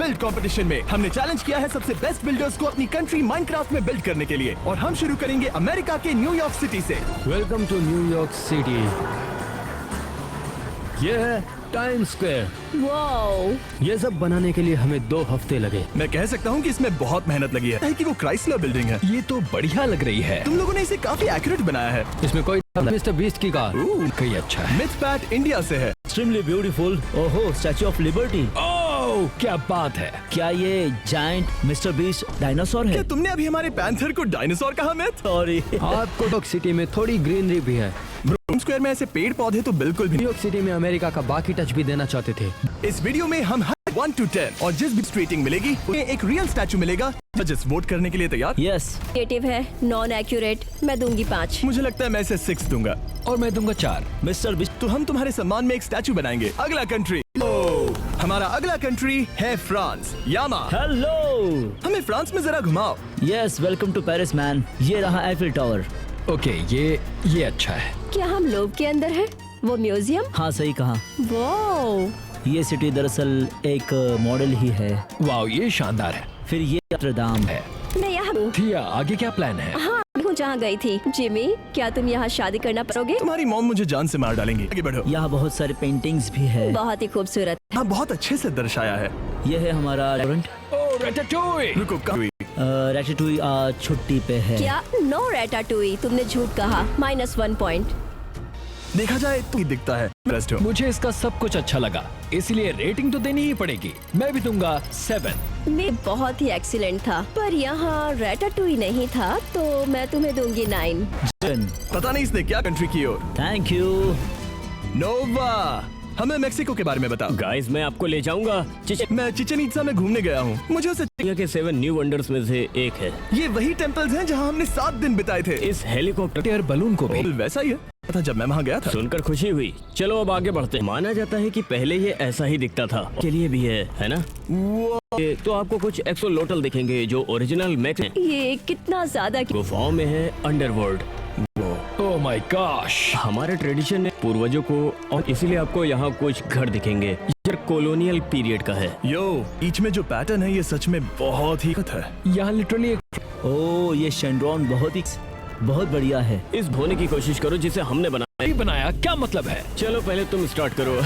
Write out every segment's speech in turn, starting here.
Build competition में हमने challenge किया है सबसे बेस्ट बिल्डर्स को अपनी कंट्री माइनक्राफ्ट में बिल्ड करने के लिए, और हम शुरू करेंगे अमेरिका के न्यूयॉर्क सिटी से। Welcome to New York city. ये है टाइम स्क्वायर। वाओ, ये सब बनाने के लिए हमें 2 हफ्ते लगे। मैं कह सकता हूँ कि इसमें बहुत मेहनत लगी है कि वो क्राइसलर बिल्डिंग है। ये तो बढ़िया लग रही है। तुम लोगों ने इसे काफी एक्यूरेट बनाया है। इसमें कोई मिस्टर बीस्ट की कार कई अच्छा है। मिथपैट इंडिया से है। Extremely beautiful. ओहो, स्टैचू ऑफ लिबर्टी। ओह, क्या बात है। क्या ये जायंट मिस्टर बीस्ट डायनासोर है? क्या तुमने अभी हमारे पैंथर को डायनासोर कहा? Myth sorry. आपको न्यूयॉर्क सिटी में थोड़ी ग्रीनरी भी है। टाइम स्क्वायर में ऐसे पेड़ पौधे तो बिल्कुल भी नहीं। न्यूयॉर्क सिटी में अमेरिका का बाकी टच भी देना चाहते थे। इस वीडियो में हम 1 to 10 और जिस भी रेटिंग मिलेगी उन्हें एक रियल स्टैचू मिलेगा। जजेस वोट करने के लिए तैयार? यस। क्रिएटिव है, नॉन एक्यूरेट, मैं दूंगी 5। मुझे लगता है मैं इसे 6 दूंगा। और मैं दूंगा 4। Mister beast. तो हम तुम्हारे सम्मान में एक स्टैचू बनाएंगे। अगला कंट्री, हमारा अगला कंट्री है फ्रांस। यामा, हेलो। हमें फ्रांस में जरा घुमाओ। Yes, welcome to Paris man. ये रहा एफिल टावर। ओके, ये अच्छा है। क्या हम लोग के अंदर है वो म्यूजियम? हाँ, सही कहा। वाओ, ये सिटी दरअसल एक मॉडल ही है। वाह, ये शानदार है। फिर ये नोत्र-दाम है। मैं यहाँ हूँ। थिया, आगे क्या प्लान है? हाँ, मैं हूँ जहाँ गई थी। जिमी, क्या तुम यहाँ शादी करना पाओगे? तुम्हारी मॉम मुझे जान से मार डालेंगी। आगे बढ़ो। यहाँ बहुत सारे पेंटिंग्स भी है। बहुत ही खूबसूरत। हाँ, बहुत अच्छे से दर्शाया है। ये है हमारा रेस्टोरेंट। ओह, रैटाटूई। रुको, कहाँ? रैटाटूई आज छुट्टी पे है। क्या? नो रैटाटूई, तुमने झूठ कहा। -1 पॉइंट। देखा जाए तो ही दिखता है। बेस्ट हो। मुझे इसका सब कुछ अच्छा लगा, इसलिए रेटिंग तो देनी ही पड़ेगी। मैं भी दूंगा 7। मैं बहुत ही एक्सीलेंट था, पर यहाँ रैटाटूई नहीं था, तो मैं तुम्हें दूंगी 9। पता नहीं इसने क्या कंट्री की ओर। Thank you. नोवा, हमें मेक्सिको के बारे में बताओ। गाइस, मैं आपको ले जाऊंगा। मैं चिचेन इत्जा में घूमने गया हूँ। मुझे उसे दुनिया के 7 न्यू वंडर्स में से एक है। ये वही टेम्पल्स हैं जहाँ हमने 7 दिन बिताए थे। इस हेलीकॉप्टर एयर बलून को भी। वैसा ही है था जब मैं वहाँ गया था। सुनकर खुशी हुई। चलो अब आगे बढ़ते हैं। माना जाता है कि पहले ये ऐसा ही दिखता था। के लिए भी है ना? तो आपको कुछ एक्सोलोटल दिखेंगे जो ओरिजिनल मैक्स हैं। ये कितना ज्यादा गुफाओं में है अंडरवर्ल्ड। Oh my gosh. हमारे ट्रेडिशन है पूर्वजों को, और इसीलिए आपको यहाँ कुछ घर दिखेंगे। ये कॉलोनियल पीरियड का है। यो, बीच में जो पैटर्न है ये सच में बहुत ही है। यहाँ लिटरली ओह, ये शेंड्रॉन बहुत बढ़िया है। इस धोने की कोशिश करो जिसे हमने बनाया। क्या मतलब है? चलो पहले तुम स्टार्ट करो।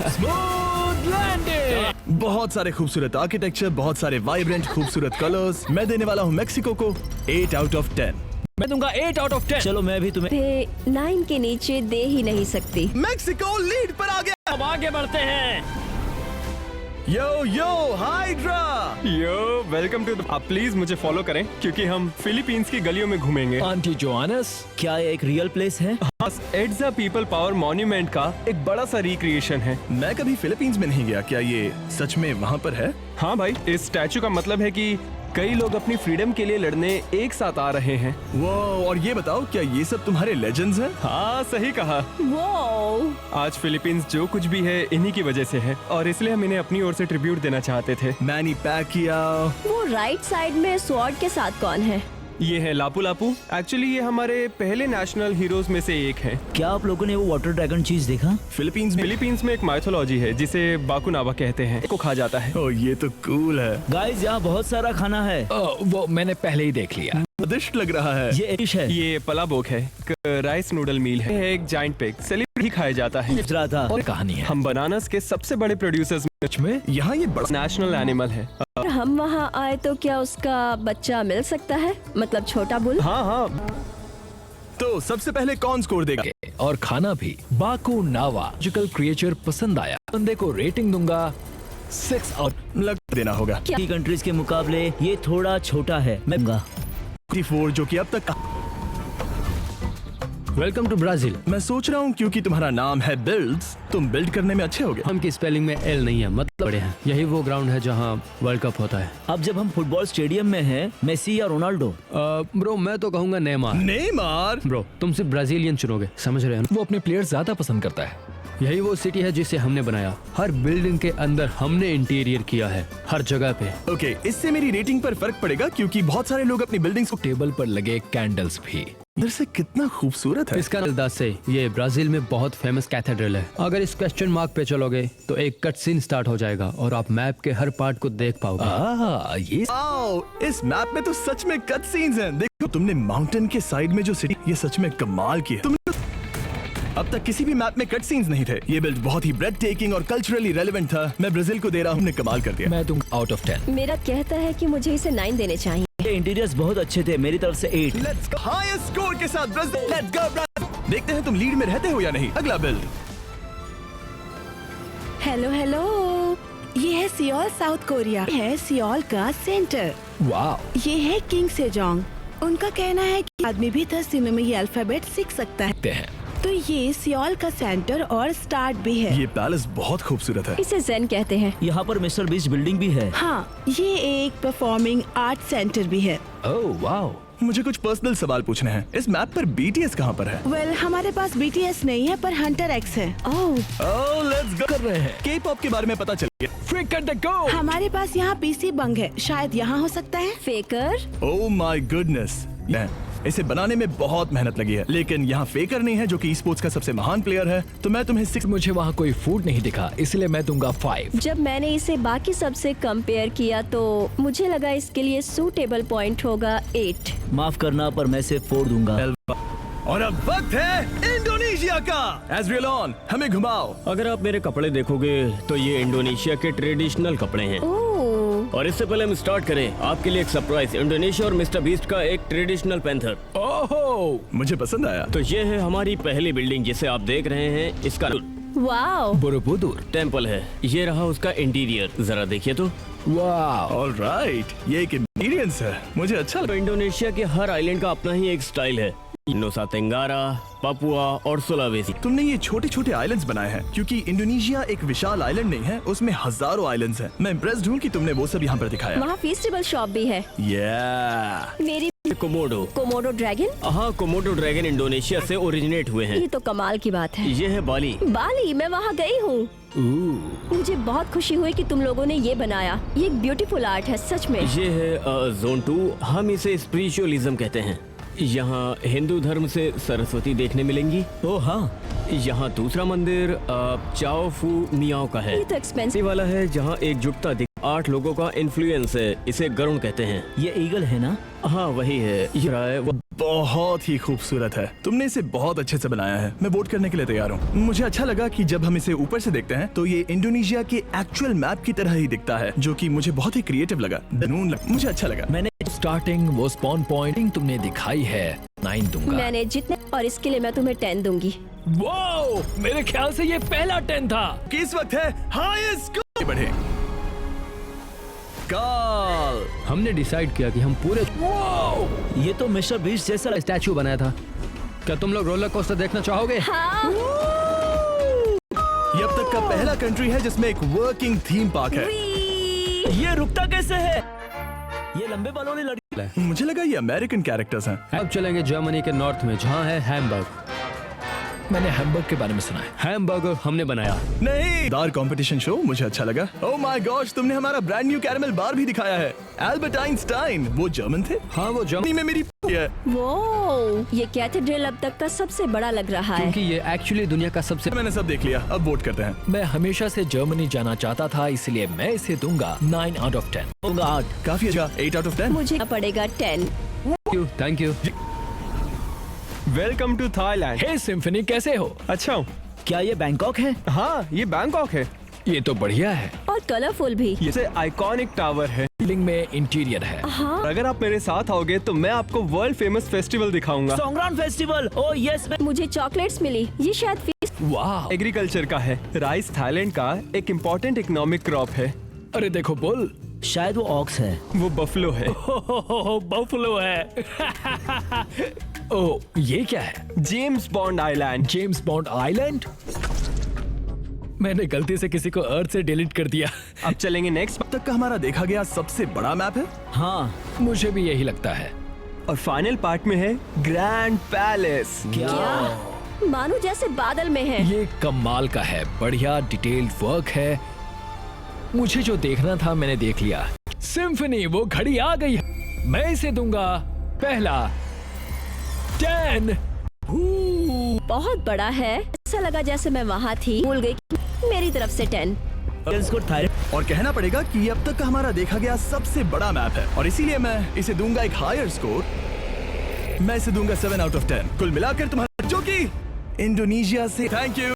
Smooth landing. बहुत सारे खूबसूरत आर्किटेक्चर, बहुत सारे वाइब्रेंट खूबसूरत कलर्स। मैं देने वाला हूँ मेक्सिको को 8 out of 10। मैं दूंगा 8 out of 10। चलो मैं भी तुम्हें 9 के नीचे दे ही नहीं सकती। मेक्सिको लीड पर आ गया। अब आगे बढ़ते हैं। Yo Hydra. Yo, welcome to. आप प्लीज मुझे फॉलो करें क्योंकि हम फिलीपींस की गलियों में घूमेंगे। आंटी जोआनस। क्या ये एक रियल प्लेस है? एड्जा पीपल पावर मॉन्यूमेंट का एक बड़ा सा रिक्रिएशन है। मैं कभी फिलीपींस में नहीं गया। क्या ये सच में वहाँ पर है? हाँ भाई, इस स्टैचू का मतलब है कि कई लोग अपनी फ्रीडम के लिए लड़ने एक साथ आ रहे हैं। वो, और ये बताओ, क्या ये सब तुम्हारे लेजेंड्स हैं? हाँ, सही कहा। वो आज फिलीपींस जो कुछ भी है इन्हीं की वजह से है, और इसलिए हम इन्हें अपनी ओर से ट्रिब्यूट देना चाहते थे। Many Pacquiao. वो राइट साइड में स्वॉर्ड के साथ कौन है? ये है लापू लापू। एक्चुअली ये हमारे पहले नेशनल हीरोज में से एक है। क्या आप लोगों ने वो वाटर ड्रैगन चीज देखा? फिलीपींस में एक माइथोलॉजी है जिसे बाकुनावा कहते हैं, को खा जाता है। ओह, ये तो कूल है। गाइस, यहाँ बहुत सारा खाना है। वो मैंने पहले ही देख लिया। स्वादिष्ट लग रहा है। ये डिश है। ये पलाबोक है, राइस नूडल मील है। एक जाइंट पिग सेलिब्रिटी खाया जाता है। रहा था। और कहानी है। हम बनानास के सबसे बड़े प्रोड्यूसर्स में यहाँ ये बड़ा नेशनल एनिमल है। अगर हम वहाँ आए तो क्या उसका बच्चा मिल सकता है? मतलब छोटा बुल? हाँ। तो सबसे पहले कौन स्कोर देगा? और खाना भी बाकू नावा मैजिकल क्रिएचर पसंद आया। बंदे को रेटिंग दूंगा 6 out। लग देना होगा। की कंट्रीज के मुकाबले ये थोड़ा छोटा है। मैं दूंगा 4 जो कि अब तक। Welcome to Brazil. मैं सोच रहा हूँ क्योंकि तुम्हारा नाम है बिल्ड्स, तुम बिल्ड करने में अच्छे होगे। हम की स्पेलिंग में एल नहीं है, मतलब बड़े हैं। यही वो ग्राउंड है जहाँ वर्ल्ड कप होता है। अब जब हम फुटबॉल स्टेडियम में हैं, मेसी या रोनाल्डो? ब्रो, मैं तो कहूँगा नेमार। ब्रो, तुम सिर्फ ब्राजीलियन चुनोगे, समझ रहे हो? वो अपने प्लेयर्स ज्यादा पसंद करता है। यही वो सिटी है जिसे हमने बनाया। हर बिल्डिंग के अंदर हमने इंटीरियर किया है, हर जगह पे। ओके, इससे मेरी रेटिंग पर फर्क पड़ेगा क्योंकि बहुत सारे लोग अपनी बिल्डिंग्स को टेबल पर लगे कैंडल्स भी। इधर से कितना खूबसूरत है। इसका अंदाज से ये ब्राजील में बहुत फेमस कैथेड्रल है। अगर इस क्वेश्चन मार्क पे चलोगे तो एक कट सीन स्टार्ट हो जाएगा और आप मैप के हर पार्ट को देख पाओगे। ये आओ, इस मैप में तो सच में कट सीन्स हैं। देखो तुमने माउंटेन के साइड में जो सिटी, ये सच में कमाल की है। तुमने अब तक किसी भी मैप में कट सीन्स नहीं थे। ये बिल्ड बहुत ही ब्रेड टेकिंग और कल्चरली रेलेवेंट था। मैं ब्राजील को दे रहा हूँ, हमने कमाल कर दिया। मैं दूंगा आउट ऑफ 10। मेरा कहता है कि मुझे इसे 9 देने चाहिए। इंटीरियर्स बहुत अच्छे थे, मेरी तरफ से 8। लेट्स गो, हाईएस्ट स्कोर के साथ ब्राजील। Let's go Brazil. देखते हैं तुम लीड में रहते हो या नहीं। अगला बिल्ड। हेलो हेलो, ये है सियोल, साउथ कोरिया। है सियोल का सेंटर। वाह, ये है किंग सेजोंग। उनका कहना है कि आदमी भी 10 दिनों में ये अल्फाबेट सीख सकता है। तो ये सियोल का सेंटर और स्टार्ट भी है। ये पैलेस बहुत खूबसूरत है। इसे जेन कहते हैं। यहाँ पर मिस्टर बीस्ट बिल्डिंग भी है। हाँ, ये एक परफॉर्मिंग आर्ट सेंटर भी है। ओह वाह। मुझे कुछ पर्सनल सवाल पूछने हैं। इस मैप पर BTS कहाँ पर है? वेल, हमारे पास BTS नहीं है, पर हंटर एक्स है। ओह, लेट्स गो। कर रहे हैं। K-pop के बारे में पता चल गया। Freak at the go। हमारे पास यहाँ PC बंग है, शायद यहाँ हो सकता है। फेकर। Oh my goodness. इसे बनाने में बहुत मेहनत लगी है, लेकिन यहाँ फेकर नहीं है जो कि स्पोर्ट्स का सबसे महान प्लेयर है। तो मैं तुम्हें 6। मुझे वहाँ कोई फूड नहीं दिखा, इसलिए मैं दूंगा 5। जब मैंने इसे बाकी सबसे कंपेयर किया तो मुझे लगा इसके लिए सूटेबल पॉइंट होगा 8। माफ करना, पर मैं सिर्फ 4 दूंगा। और अब वक्त है इंडोनेशिया का। एज़रियल ऑन, हमें घुमाओ। अगर आप मेरे कपड़े देखोगे तो ये इंडोनेशिया के ट्रेडिशनल कपड़े हैं। ओह, और इससे पहले हम स्टार्ट करें, आपके लिए एक सरप्राइज। इंडोनेशिया और मिस्टर बीस्ट का एक ट्रेडिशनल पैंथर। ओहो, मुझे पसंद आया। तो ये है हमारी पहली बिल्डिंग जिसे आप देख रहे हैं। इसका वाओ। बोरोबुदुर। टेम्पल है। ये रहा उसका इंटीरियर, जरा देखिए तो। वाह, ऑलराइट, ये एक एक्सपीरियंस है। मुझे अच्छा लगा। तो इंडोनेशिया के हर आइलैंड का अपना ही एक स्टाइल है। नुसा तेंगारा, पापुआ और सुलावेसी। तुमने ये छोटे छोटे आइलैंड्स बनाए हैं, क्योंकि इंडोनेशिया एक विशाल आइलैंड नहीं है, उसमें हजारों आइलैंड्स हैं। मैं इम्प्रेस्ड हूँ कि तुमने वो सब यहाँ पर दिखाया। वहाँ फेस्टिवल शॉप भी है। मेरी कोमोडो। Komodo dragon. हाँ, कोमोडो ड्रैगन इंडोनेशिया से ओरिजिनेट हुए हैं। ये तो कमाल की बात है। ये है बाली। बाली, मैं वहाँ गई हूँ। मुझे बहुत खुशी हुई कि तुम लोगों ने ये बनाया। ये एक ब्यूटीफुल आर्ट है सच में। ये है जोन 2। हम इसे स्पिरिचुअलिज्म कहते हैं। यहाँ हिंदू धर्म से सरस्वती देखने मिलेंगी। ओह हाँ, यहाँ दूसरा मंदिर चाओ फू मियाओ का है। ये तो एक्सपेंसिव वाला है जहाँ एकजुटता 8 लोगों का इन्फ्लुएंस है। इसे गरुण कहते हैं। ये ईगल है ना? हाँ वही है। ये रहा है वो। बहुत ही खूबसूरत है। तुमने इसे बहुत अच्छे से बनाया है। मैं वोट करने के लिए तैयार हूँ। मुझे अच्छा लगा कि जब हम इसे ऊपर से देखते हैं तो ये इंडोनेशिया के एक्चुअल मैप की तरह ही दिखता है, जो कि मुझे बहुत ही क्रिएटिव लगा। मुझे अच्छा लगा। मैंने स्टार्टिंग वो स्पॉन पॉइंटिंग तुमने दिखाई है, 9 दूंगा। मैंने जितने, और इसके लिए मैं तुम्हें 10 दूंगी। वाओ, मेरे ख्याल से ये पहला 10 था। कि इस वक्त है हाईएस्ट स्कोर। बढ़े काल। हमने डिसाइड किया कि हम पूरे ये तो मिस्टर बीस्ट जैसा स्टैचू बनाया था। क्या तुम लोग रोलर कोस्टर देखना चाहोगे? हाँ। ये अब तक का पहला कंट्री है जिसमें एक वर्किंग थीम पार्क है। ये रुकता कैसे है? ये लंबे बालों वाली लड़की। मुझे लगा ये अमेरिकन कैरेक्टर्स हैं। अब चलेंगे जर्मनी के नॉर्थ में, जहाँ है हैमबर्ग। मैंने हैमबर्ग के बारे में सुना है। हैमबर्गर हमने बनाया। नहीं, दार कंपटीशन शो मुझे अच्छा लगा। ओह माय गॉश, तुमने हमारा ब्रांड न्यू कैरमल बार भी दिखाया है। एल्बर्ट आइंस्टाइन, वो जर्मन थे। हाँ, वो जर्मनी में मेरी है। वो ये कैथेड्रल अब तक का सबसे बड़ा लग रहा है। क्योंकि ये एक्चुअली दुनिया का सबसे। मैंने सब देख लिया, अब वोट करते हैं। मैं हमेशा से जर्मनी जाना चाहता था, इसलिए मैं इसे दूंगा 9 आउट ऑफ 10। दूंगा 8। काफी अच्छा, 8 आउट ऑफ 10। मुझे पड़ेगा 10। Thank you. Welcome to Thailand. Hey Symphony, कैसे हो? अच्छा हूँ। क्या ये बैंकॉक है? हाँ, ये बैंकॉक है। ये तो बढ़िया है। और कलरफुल भी। ये आइकॉनिक टावर है। बिल्डिंग में इंटीरियर है। हाँ, अगर आप मेरे साथ आओगे तो मैं आपको वर्ल्ड फेमस फेस्टिवल दिखाऊंगा। सोंगरान फेस्टिवल। Oh yes. मुझे चॉकलेट्स मिली। ये शायद वाह, एग्रीकल्चर का है। राइस थाईलैंड का एक इम्पोर्टेंट इकोनॉमिक क्रॉप है। अरे देखो बुल। शायद वो ऑक्स है। वो बफलो है। बफलो है। ओह, ये क्या है? James bond island. James bond island? मैंने गलती से किसी को अर्थ से डिलीट कर दिया। अब चलेंगे नेक्स्ट। अब तक का हमारा देखा गया सबसे बड़ा मैप है। हाँ, मुझे भी यही लगता है। और फाइनल पार्ट में है ग्रैंड पैलेस। क्या मानो जैसे बादल में है। ये कमाल का है, बढ़िया डिटेल्ड वर्क है। मुझे जो देखना था मैंने देख लिया। सिम्फनी, वो घड़ी आ गई है। मैं इसे दूंगा पहला 10। बहुत बड़ा है, ऐसा लगा जैसे मैं वहाँ थी, भूल गई कि मेरी तरफ से 10। इसको थाईलैंड और कहना पड़ेगा कि ये अब तक का हमारा देखा गया सबसे बड़ा मैप है और इसीलिए मैं इसे दूंगा एक हायर स्कोर। मैं इसे दूंगा 7 आउट ऑफ 10 कुल मिलाकर तुम्हारा, जो कि इंडोनेशिया से। Thank you.